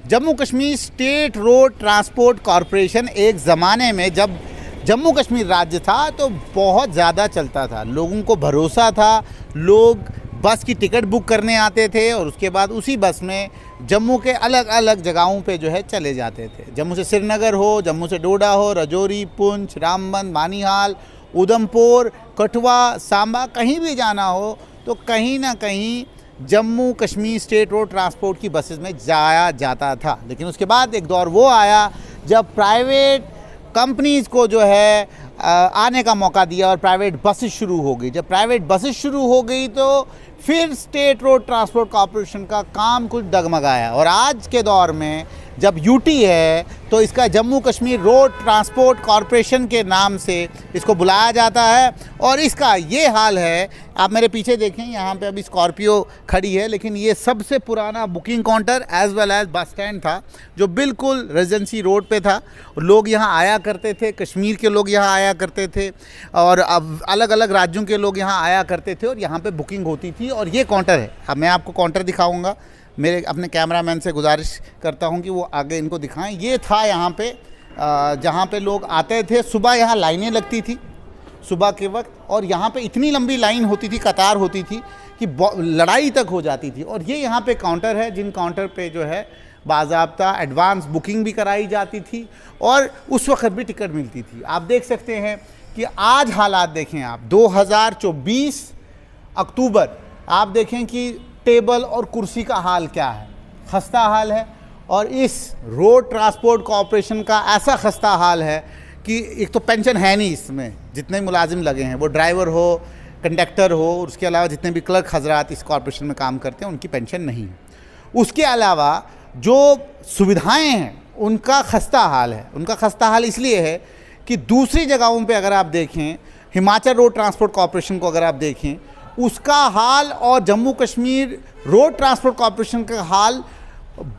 Jammu Kashmir state road transport corporation एक ज़माने में जब जम्मू कश्मीर राज्य था तो बहुत ज़्यादा चलता था, लोगों को भरोसा था, लोग बस की टिकट बुक करने आते थे और उसके बाद उसी बस में जम्मू के अलग अलग जगहों पे जो है चले जाते थे। जम्मू से श्रीनगर हो, जम्मू से डोडा हो, राजौरी, पुंछ, रामबन, मानीहाल, उधमपुर, कठुआ, सांबा, कहीं भी जाना हो तो कहीं ना कहीं Jammu Kashmir state road transport की बसेस में जाया जाता था। लेकिन उसके बाद एक दौर वो आया जब प्राइवेट कंपनीज़ को जो है आने का मौका दिया और प्राइवेट बसेस शुरू हो गई। जब प्राइवेट बसेस शुरू हो गई तो फिर स्टेट रोड ट्रांसपोर्ट कॉरपोरेशन का काम कुछ डगमगाया और आज के दौर में जब यूटी है तो इसका Jammu Kashmir road transport corporation के नाम से इसको बुलाया जाता है। और इसका ये हाल है, आप मेरे पीछे देखें, यहाँ पे अभी स्कॉर्पियो खड़ी है, लेकिन ये सबसे पुराना booking counter as well as bus stand था जो बिल्कुल रेजिडेंसी रोड पे था। लोग यहाँ आया करते थे, कश्मीर के लोग यहाँ आया करते थे और अब अलग अलग राज्यों के लोग यहाँ आया करते थे और यहाँ पे बुकिंग होती थी। और ये काउंटर है, अब मैं आपको काउंटर दिखाऊंगा, मेरे अपने कैमरामैन से गुजारिश करता हूं कि वो आगे इनको दिखाएं। ये था यहाँ पे जहाँ पे लोग आते थे, सुबह यहाँ लाइनें लगती थी सुबह के वक्त और यहाँ पे इतनी लंबी लाइन होती थी, कतार होती थी कि लड़ाई तक हो जाती थी। और ये यहाँ पे काउंटर है जिन काउंटर पे जो है बाज़ाब्ता एडवांस बुकिंग भी कराई जाती थी और उस वक्त भी टिकट मिलती थी। आप देख सकते हैं कि आज हालात देखें आप, 2024 अक्टूबर, आप देखें कि टेबल और कुर्सी का हाल क्या है, खस्ता हाल है। और इस रोड ट्रांसपोर्ट कॉरपोरेशन का ऐसा खस्ता हाल है कि एक तो पेंशन है नहीं इसमें, जितने मुलाजिम लगे हैं, वो ड्राइवर हो, कंडक्टर हो, उसके अलावा जितने भी क्लर्क हजरात इस कॉरपोरेशन में काम करते हैं उनकी पेंशन नहीं है। उसके अलावा जो सुविधाएं हैं उनका खस्ता हाल है। उनका खस्ता हाल इसलिए है कि दूसरी जगहों पे अगर आप देखें, हिमाचल रोड ट्रांसपोर्ट कॉरपोरेशन को अगर आप देखें, उसका हाल और Jammu Kashmir road transport corporation का हाल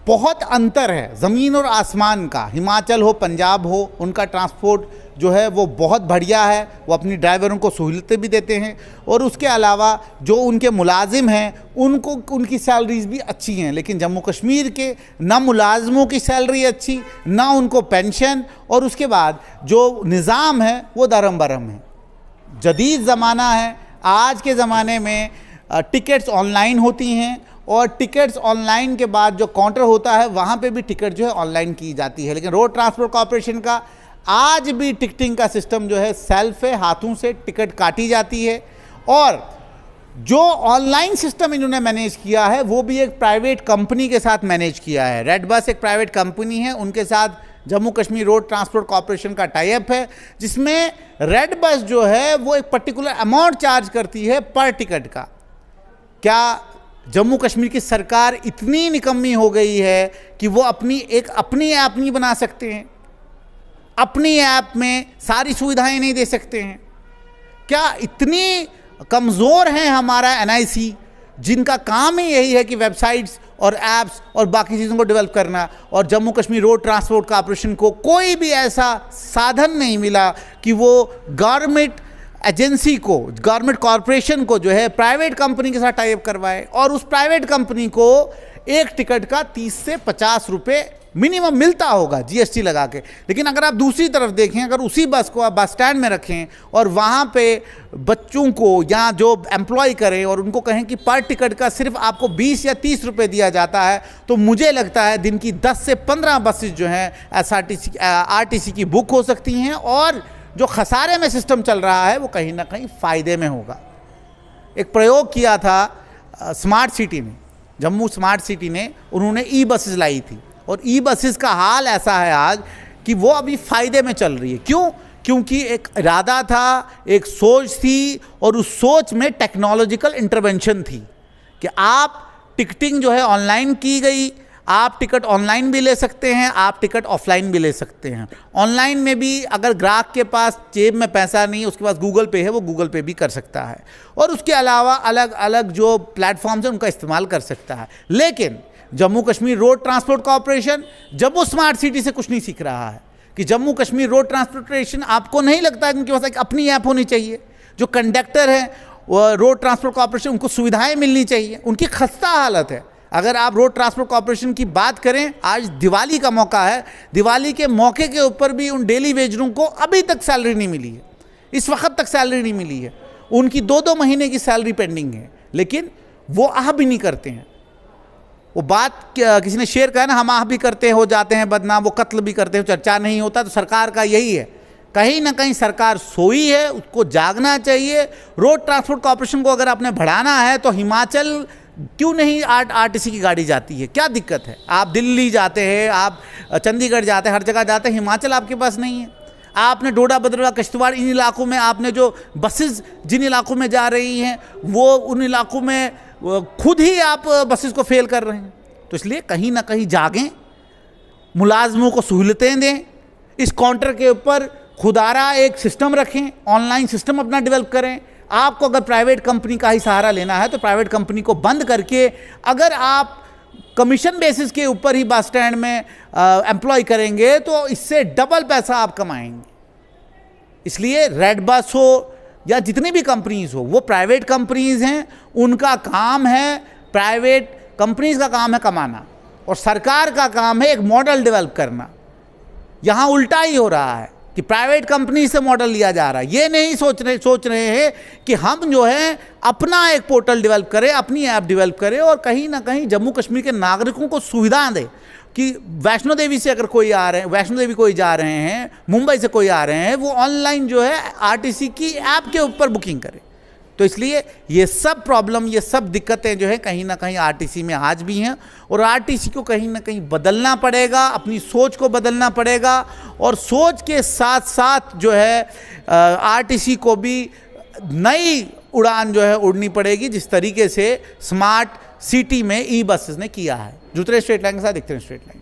बहुत अंतर है, ज़मीन और आसमान का। हिमाचल हो, पंजाब हो, उनका ट्रांसपोर्ट जो है वो बहुत बढ़िया है, वो अपनी ड्राइवरों को सहूलतें भी देते हैं और उसके अलावा जो उनके मुलाजिम हैं उनको उनकी सैलरीज भी अच्छी हैं। लेकिन जम्मू कश्मीर के ना मुलाजमों की सैलरी अच्छी, ना उनको पेंशन, और उसके बाद जो निज़ाम है वो दरम बरम है। जदीद ज़माना है, आज के ज़माने में टिकट्स ऑनलाइन होती हैं और टिकट्स ऑनलाइन के बाद जो काउंटर होता है वहाँ पे भी टिकट जो है ऑनलाइन की जाती है। लेकिन रोड ट्रांसपोर्ट कॉरपोरेशन का आज भी टिकटिंग का सिस्टम जो है सेल्फ है, हाथों से टिकट काटी जाती है। और जो ऑनलाइन सिस्टम इन्होंने मैनेज किया है वो भी एक प्राइवेट कंपनी के साथ मैनेज किया है। रेड बस एक प्राइवेट कंपनी है, उनके साथ Jammu Kashmir road transport corporation का टाई अप है, जिसमें रेड बस जो है वो एक पर्टिकुलर अमाउंट चार्ज करती है पर टिकट का। क्या जम्मू कश्मीर की सरकार इतनी निकम्मी हो गई है कि वो अपनी ऐप नहीं बना सकते हैं? अपनी ऐप में सारी सुविधाएं नहीं दे सकते हैं? क्या इतनी कमज़ोर है हमारा एनआईसी, जिनका काम ही यही है कि वेबसाइट्स और एप्स और बाकी चीज़ों को डेवलप करना, और Jammu Kashmir road transport corporation को कोई भी ऐसा साधन नहीं मिला कि वो गवर्नमेंट एजेंसी को, गवर्नमेंट कॉरपोरेशन को जो है प्राइवेट कंपनी के साथ टाई अप करवाए और उस प्राइवेट कंपनी को एक टिकट का 30 से 50 रुपये मिनिमम मिलता होगा जीएसटी लगा के। लेकिन अगर आप दूसरी तरफ देखें, अगर उसी बस को आप बस स्टैंड में रखें और वहाँ पे बच्चों को या जो एम्प्लॉय करें और उनको कहें कि पर टिकट का सिर्फ आपको 20 या 30 रुपये दिया जाता है, तो मुझे लगता है दिन की 10 से 15 बसेस जो हैं आरटीसी की बुक हो सकती हैं और जो खसारे में सिस्टम चल रहा है वो कहीं ना कहीं फ़ायदे में होगा। एक प्रयोग किया था स्मार्ट सिटी में, जम्मू स्मार्ट सिटी ने, उन्होंने ई बसेस लाई थी और ई बसेस का हाल ऐसा है आज कि वो अभी फ़ायदे में चल रही है। क्यों? क्योंकि एक इरादा था, एक सोच थी और उस सोच में टेक्नोलॉजिकल इंटरवेंशन थी कि आप टिकटिंग जो है ऑनलाइन की गई, आप टिकट ऑनलाइन भी ले सकते हैं, आप टिकट ऑफलाइन भी ले सकते हैं। ऑनलाइन में भी अगर ग्राहक के पास जेब में पैसा नहीं है, उसके पास गूगल पे है, वो गूगल पे भी कर सकता है और उसके अलावा अलग अलग जो प्लेटफॉर्म्स हैं उनका इस्तेमाल कर सकता है। लेकिन Jammu Kashmir road transport corporation Jammu smart city से कुछ नहीं सीख रहा है कि जम्मू कश्मीर रोड ट्रांसपोर्टेशन, आपको नहीं लगता है कि उनके पास एक अपनी ऐप होनी चाहिए? जो कंडक्टर हैं रोड ट्रांसपोर्ट कॉरपोरेशन, उनको सुविधाएं मिलनी चाहिए। उनकी खस्ता हालत है, अगर आप रोड ट्रांसपोर्ट कॉर्पोरेशन की बात करें, आज दिवाली का मौका है, दिवाली के मौके के ऊपर भी उन डेली वेजरों को अभी तक सैलरी नहीं मिली है, इस वक्त तक सैलरी नहीं मिली है। उनकी 2-2 महीने की सैलरी पेंडिंग है, लेकिन वो आह भी नहीं करते हैं। वो बात किसी ने शेयर कहा ना, हम आह भी करते हो जाते हैं बदनाम, वो कत्ल भी करते हैं, चर्चा नहीं होता। तो सरकार का यही है, कहीं ना कहीं सरकार सोई है, उसको जागना चाहिए। रोड ट्रांसपोर्ट कॉर्पोरेशन को अगर आपने बढ़ाना है तो हिमाचल क्यों नहीं आरटीसी की गाड़ी जाती है, क्या दिक्कत है? आप दिल्ली जाते हैं, आप चंडीगढ़ जाते हैं, हर जगह जाते हैं, हिमाचल आपके पास नहीं है। आपने डोडा बदरवा किश्तवाड़ इन इलाकों में आपने जो बसेस जिन इलाकों में जा रही हैं, वो उन इलाकों में खुद ही आप बसेस को फेल कर रहे हैं। तो इसलिए कहीं ना कहीं जागें, मुलाजमों को सहूलतें दें, इस काउंटर के ऊपर खुदारा एक सिस्टम रखें, ऑनलाइन सिस्टम अपना डेवलप करें। आपको अगर प्राइवेट कंपनी का ही सहारा लेना है तो प्राइवेट कंपनी को बंद करके अगर आप कमीशन बेसिस के ऊपर ही बस स्टैंड में एम्प्लॉय करेंगे तो इससे डबल पैसा आप कमाएंगे। इसलिए रेड बस हो या जितनी भी कंपनीज हो, वो प्राइवेट कंपनीज हैं, उनका काम है, प्राइवेट कंपनीज का काम है कमाना, और सरकार का काम है एक मॉडल डेवलप करना। यहाँ उल्टा ही हो रहा है कि प्राइवेट कंपनी से मॉडल लिया जा रहा है। ये नहीं सोच रहे हैं कि हम जो है अपना एक पोर्टल डेवलप करें, अपनी ऐप डेवलप करें, और कहीं ना कहीं जम्मू कश्मीर के नागरिकों को सुविधा दें कि वैष्णो देवी से अगर कोई आ रहे हैं, वैष्णो देवी कोई जा रहे हैं, मुंबई से कोई आ रहे हैं, वो ऑनलाइन जो है आरटीसी की ऐप के ऊपर बुकिंग करें। तो इसलिए ये सब प्रॉब्लम, ये सब दिक्कतें जो है कहीं ना कहीं आरटीसी में आज भी हैं, और आरटीसी को कहीं ना कहीं बदलना पड़ेगा, अपनी सोच को बदलना पड़ेगा, और सोच के साथ साथ जो है आरटीसी को भी नई उड़ान जो है उड़नी पड़ेगी, जिस तरीके से स्मार्ट सिटी में ई बसेस ने किया है। जुतरे स्ट्रेट लाइन के साथ देखते हैं स्ट्रेट लाइन।